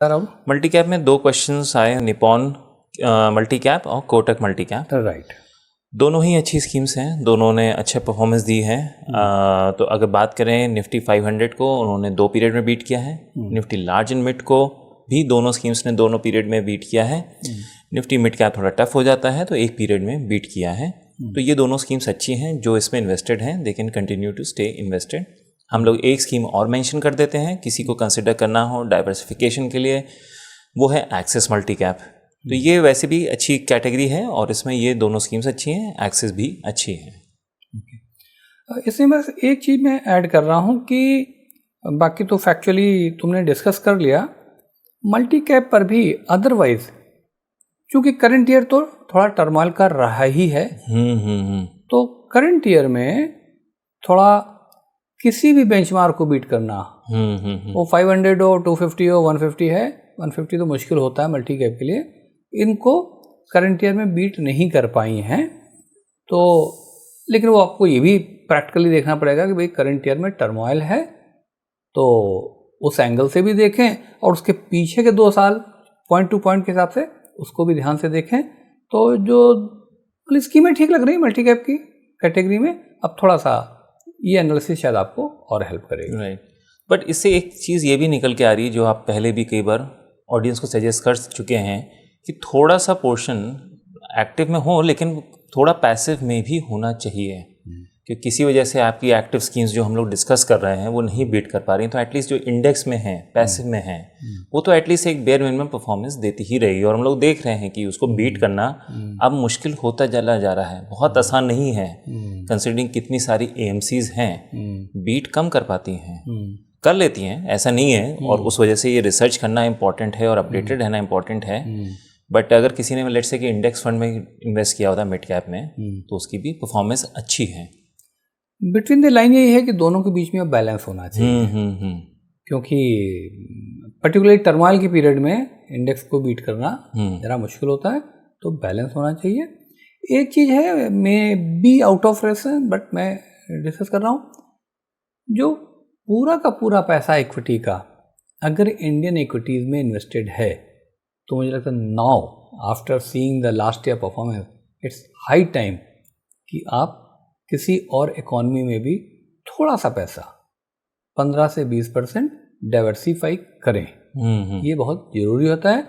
Rahul, multi cap में दो questions आए, निपॉन मल्टी कैप और कोटक मल्टी कैप। राइट। दोनों ही अच्छी स्कीम्स हैं, दोनों ने अच्छे परफॉर्मेंस दी है। तो अगर बात करें निफ्टी 500 को, उन्होंने 2 पीरियड में बीट किया है। निफ्टी लार्ज एंड मिड को भी दोनों स्कीम्स ने दोनों पीरियड में बीट किया है। निफ्टी मिड कैप थोड़ा टफ हो जाता है तो एक पीरियड में बीट किया है। तो ये दोनों स्कीम्स अच्छी हैं। जो इसमें इन्वेस्टेड हैं they can continue to stay invested. हम लोग एक स्कीम और मेंशन कर देते हैं, किसी को कंसिडर करना हो डाइवर्सिफिकेशन के लिए, वो है एक्सिस मल्टी कैप। तो ये वैसे भी अच्छी कैटेगरी है और इसमें ये दोनों स्कीम्स अच्छी हैं, एक्सिस भी अच्छी है। इसमें बस एक चीज़ मैं ऐड कर रहा हूँ कि बाकी तो फैक्चुअली तुमने डिस्कस कर लिया। मल्टी कैप पर भी अदरवाइज चूँकि करंट ईयर तो थोड़ा टर्मोइल कर रहा ही है, तो करंट ईयर में थोड़ा किसी भी बेंचमार्क को बीट करना, वो 500 हो, 250 हो, 150 है, 150 तो मुश्किल होता है मल्टी कैप के लिए, इनको करंट ईयर में बीट नहीं कर पाई हैं। तो लेकिन वो आपको ये भी प्रैक्टिकली देखना पड़ेगा कि भाई करंट ईयर में टर्मोइल है, तो उस एंगल से भी देखें और उसके पीछे के 2 साल पॉइंट टू पॉइंट के हिसाब से उसको भी ध्यान से देखें। तो जो स्कीमें ठीक लग रही है मल्टी कैप की कैटेगरी में, अब थोड़ा सा ये एनालिसिस शायद आपको और हेल्प करेगी। राइट। बट इससे एक चीज़ ये भी निकल के आ रही है, जो आप पहले भी कई बार ऑडियंस को सजेस्ट कर चुके हैं, कि थोड़ा सा पोर्शन एक्टिव में हो लेकिन थोड़ा पैसिव में भी होना चाहिए। क्योंकि किसी वजह से आपकी एक्टिव स्कीम्स जो हम लोग डिस्कस कर रहे हैं वो नहीं बीट कर पा रही हैं, तो एटलीस्ट जो इंडेक्स में है, पैसिव में है, वो तो एटलीस्ट एक बेयर मिनिमम परफॉर्मेंस देती ही रहेगी। और हम लोग देख रहे हैं कि उसको बीट करना अब मुश्किल होता चला जा रहा है, बहुत आसान नहीं है। कंसिडरिंग कितनी सारी एएमसीज हैं, बीट कम कर पाती हैं, कर लेती हैं, ऐसा नहीं है। और उस वजह से ये रिसर्च करना इंपॉर्टेंट है और अपडेटेड रहना इंपॉर्टेंट है। बट अगर किसी ने लेट्स से कि इंडेक्स फंड में इन्वेस्ट किया होता है मिड कैप में, तो उसकी भी परफॉर्मेंस अच्छी है। बिटवीन द लाइन यही है कि दोनों के बीच में बैलेंस होना चाहिए। क्योंकि पर्टिकुलरली टर्मोइल के पीरियड में इंडेक्स को बीट करना ज़रा मुश्किल होता है, तो बैलेंस होना चाहिए। एक चीज़ है, may be out of ration, but मैं डिस्कस कर रहा हूँ, जो पूरा का पूरा पैसा इक्विटी का अगर इंडियन इक्विटीज़ में इन्वेस्टेड है, तो मुझे लगता है now after seeing the last year performance it's high time कि आप किसी और इकोनॉमी में भी थोड़ा सा पैसा 15 से 20% डाइवर्सिफाई करें। ये बहुत ज़रूरी होता है।